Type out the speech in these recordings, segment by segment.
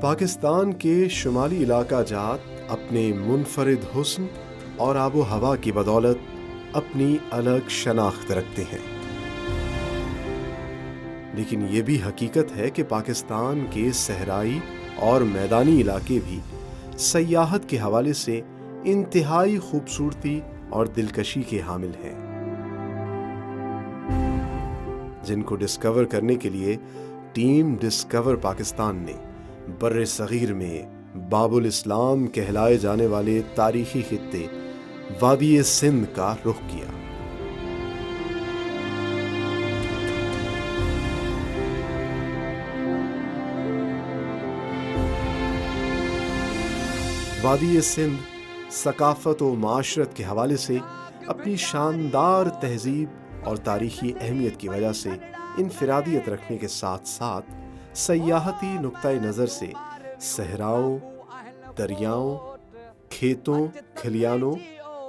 पाकिस्तान के शुमाली इलाका जात अपने मुनफरिद हुस्न और आबो हवा की बदौलत अपनी अलग शनाख्त रखते हैं, लेकिन ये भी हकीकत है कि पाकिस्तान के सहराई और मैदानी इलाके भी सयाहत के हवाले से इंतहाई खूबसूरती और दिलकशी के हामिल हैं, जिनको डिस्कवर करने के लिए टीम डिस्कवर पाकिस्तान ने बर्रे सगीर में बाबुल इस्लाम कहलाए जाने वाले तारीखी खित्ते वादी सिंध का रुख किया। वादी सिंध सकाफत व माशरत के हवाले से अपनी शानदार तहजीब और तारीखी अहमियत की वजह से इनफिरादियत रखने के साथ साथ सयाहती नुक्ता नज़र से सहराओं, दरियाओं, खेतों, खलियानों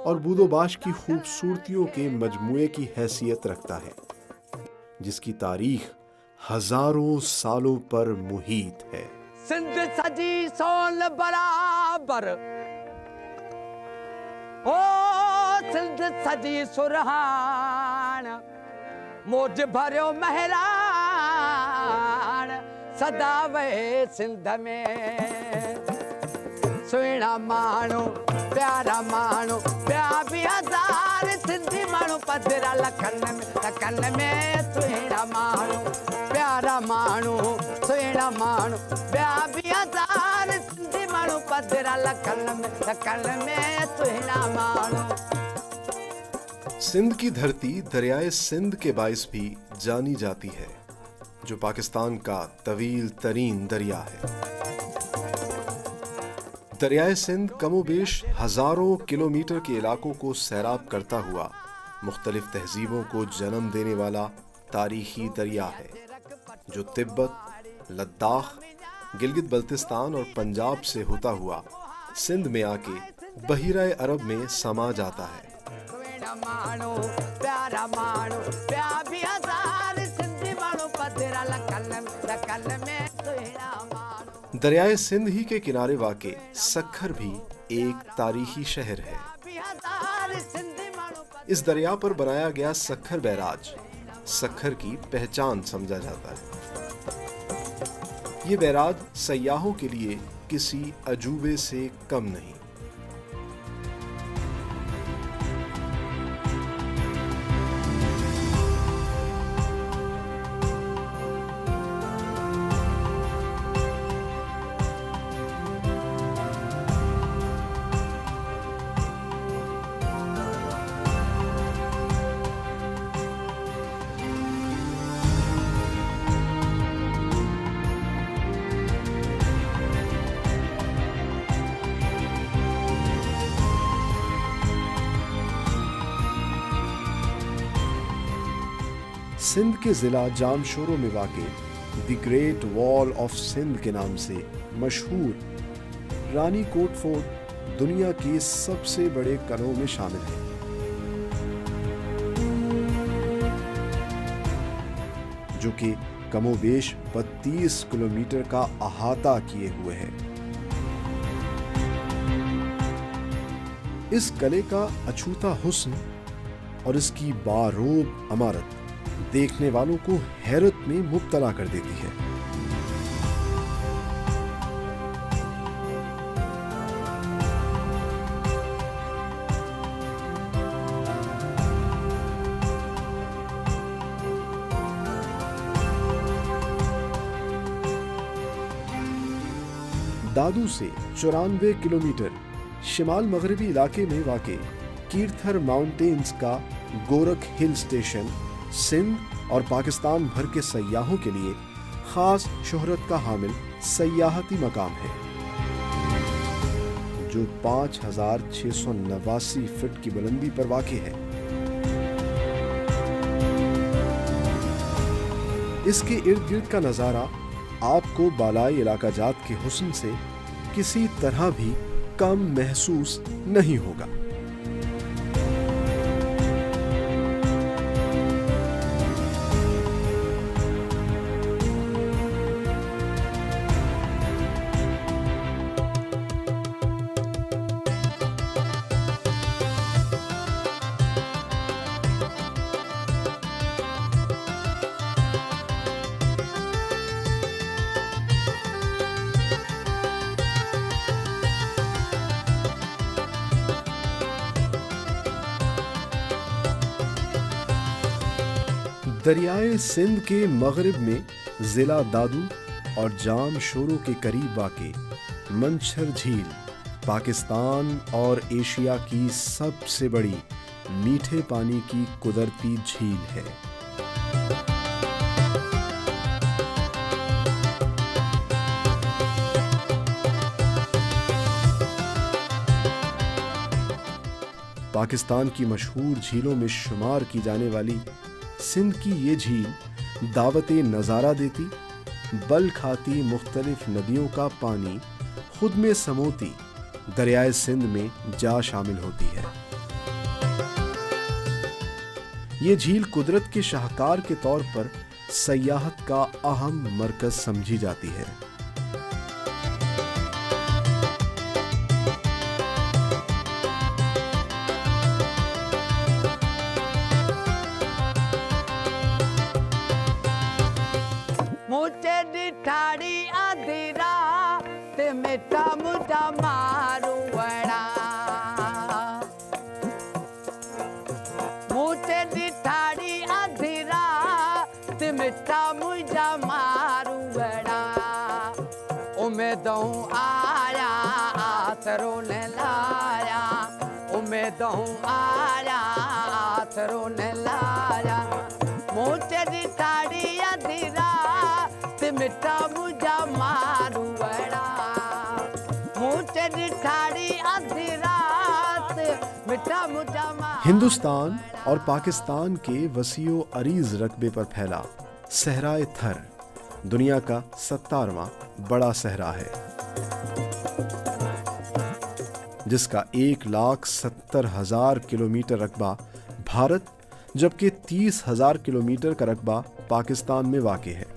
और बूदोबाश की खूबसूरतियों के मजमुए की हैसियत रखता है, जिसकी तारीख हजारों सालों पर मुहीत है। सिंध सजी सोन बराबर, ओ सिंध सजी सुरहान, मौज भरियो महरान, सदा वे सिंध में सुहिणा माण्हू प्यारा माण्हू ॿिया बि हज़ार सिंधी माण्हू पधरा लखनि में सुहिणा माण्हू प्यारा माण्हू सुहिणा माण्हू ॿिया बि हज़ार सिंधी माण्हू पधरा लखनि में सुहिणा माण्हू। सिंध की धरती दरियाए सिंध के बाइस भी जानी जाती है, जो पाकिस्तान का तवील तरीन दरिया है। दरियाए सिंध कमोबेश हजारों किलोमीटर के इलाकों को सैराब करता हुआ मुख्तलिफ तहजीबों को जन्म देने वाला तारीखी दरिया है, जो तिब्बत, लद्दाख, गिलगित बल्तिस्तान और पंजाब से होता हुआ सिंध में आके बहिरा अरब में समा जाता है। दरियाए सिंध ही के किनारे वाक़े सक्खर भी एक तारीखी शहर है। इस दरिया पर बनाया गया सक्खर बैराज सक्खर की पहचान समझा जाता है। ये बैराज सयाहों के लिए किसी अजूबे से कम नहीं। सिंध के जिला जामशोरो में वाक़े the Great Wall of Sindh के नाम से मशहूर रानी कोट फोर्ट दुनिया के सबसे बड़े किलों में शामिल है, जो कि कमोबेश 32 किलोमीटर का अहाता किए हुए है। इस किले का अछूता हुस्न और इसकी बारोब इमारत देखने वालों को हैरत में मुब्तला कर देती है। दादू से 94 किलोमीटर शिमाल मगरबी इलाके में वाक़े कीर्थर माउंटेन्स का गोरख हिल स्टेशन सिंध और पाकिस्तान भर के सयाहों के लिए खास शोहरत का हामिल सयाहती मकाम है, जो 5689 फीट की बुलंदी पर वाक़े है। इसके इर्द गिर्द का नज़ारा आपको बालाई इलाका जात के हुस्न से किसी तरह भी कम महसूस नहीं होगा। दरियाए सिंध के मगरिब में जिला दादू और जाम शोरों के करीब वाक़े मंछर झील पाकिस्तान और एशिया की सबसे बड़ी मीठे पानी की कुदरती झील है। पाकिस्तान की मशहूर झीलों में शुमार की जाने वाली सिंध की ये झील दावते नज़ारा देती, बल खाती मुख्तलिफ नदियों का पानी खुद में समोती दरियाए सिंध में जा शामिल होती है। ये झील कुदरत के शाहकार के तौर पर सयाहत का अहम मरकज समझी जाती है। मुझे दिठाड़ी आधी रात मिठा मुझा मारू बड़ा, मुझे दिठाड़ी आधी रात मिठा मुझा मारू बड़ा, उम्मीदों आया आसरों ने लाया, उम्मीदों आया आसरों ने लाया, मुझे दिठाड़ी आधी रात मिठा मुझा मारू बड़ा, मुझे दिठाड़ी आधी रात मिठा मुझा मारू। हिंदुस्तान और पाकिस्तान के वसीओ अरीज रकबे पर फैला सहराए थर दुनिया का 17वां बड़ा सहरा है, जिसका 1,70,000 किलोमीटर रकबा भारत जबकि 30,000 किलोमीटर का रकबा पाकिस्तान में वाक़े है।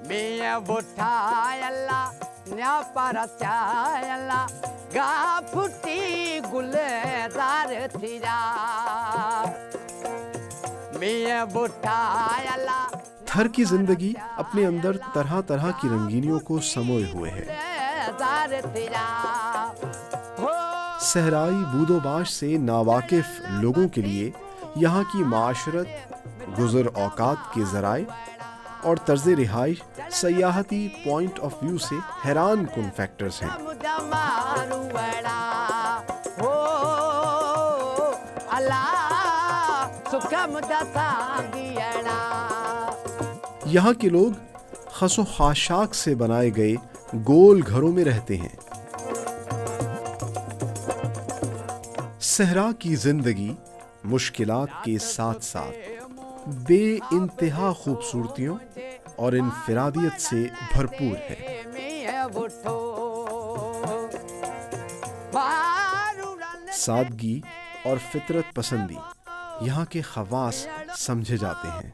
मियां बुठायला न्या परचायला गा फुटी गुलजार थिरा, मियां बुठायला थर की जिंदगी अपने अंदर तरह तरह की रंगीनियों को समोए हुए है। सहराई बूदोबाश से नावाकिफ लोगों के लिए यहाँ की माशरत, गुज़र औकात के ज़राए और तर्ज़ रिहाइश सयाहती पॉइंट ऑफ व्यू से हैरान कुन फैक्टर्स हैं। यहाँ के लोग खसो खाशाक से बनाए गए गोल घरों में रहते हैं। सहरा की जिंदगी मुश्किलात के साथ साथ बेइंतहा खूबसूरतियों और इनफिरादियत से भरपूर है। सादगी और फितरत पसंदी यहाँ के खवास समझे जाते हैं।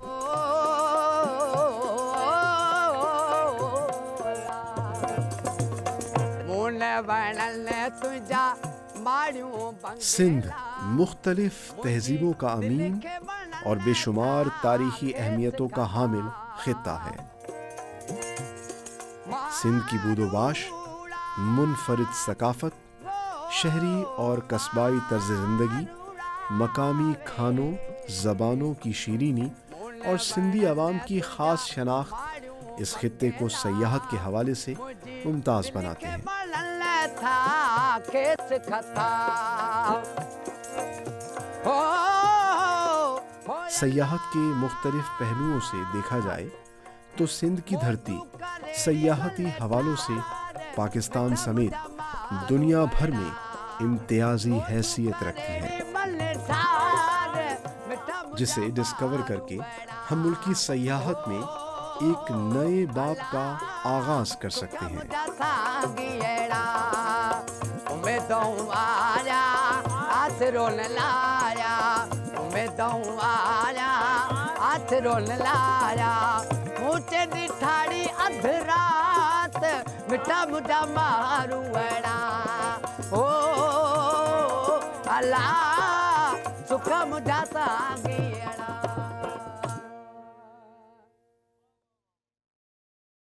सिंध मुख्तलिफ तहजीबों का अमीन और बेशुमार तारीखी अहमियतों का हामिल खित्ता है। सिंध की बूदोबाश मुनफरिद सकाफत, शहरी और कस्बाई तर्ज जिंदगी, मकामी खानों, जबानों की शीरीनी और सिंधी अवाम की खास शनाख्त इस खित्ते को सयाहत के हवाले से मुमताज़ बनाते हैं। सयाहत के मुख्तलिफ पहलुओं से देखा जाए तो सिंध की धरती सयाहती हवालों से पाकिस्तान समेत दुनिया भर में इम्तियाजी हैसियत रखती है, जिसे डिस्कवर करके हम मुल्की सयाहत में एक नए बाब का आगाज कर सकते हैं। मुझे दिठाड़ी अधरात मिठा मुझा मारू बड़ा, ओ अल्लाह सुख मुझा सागी।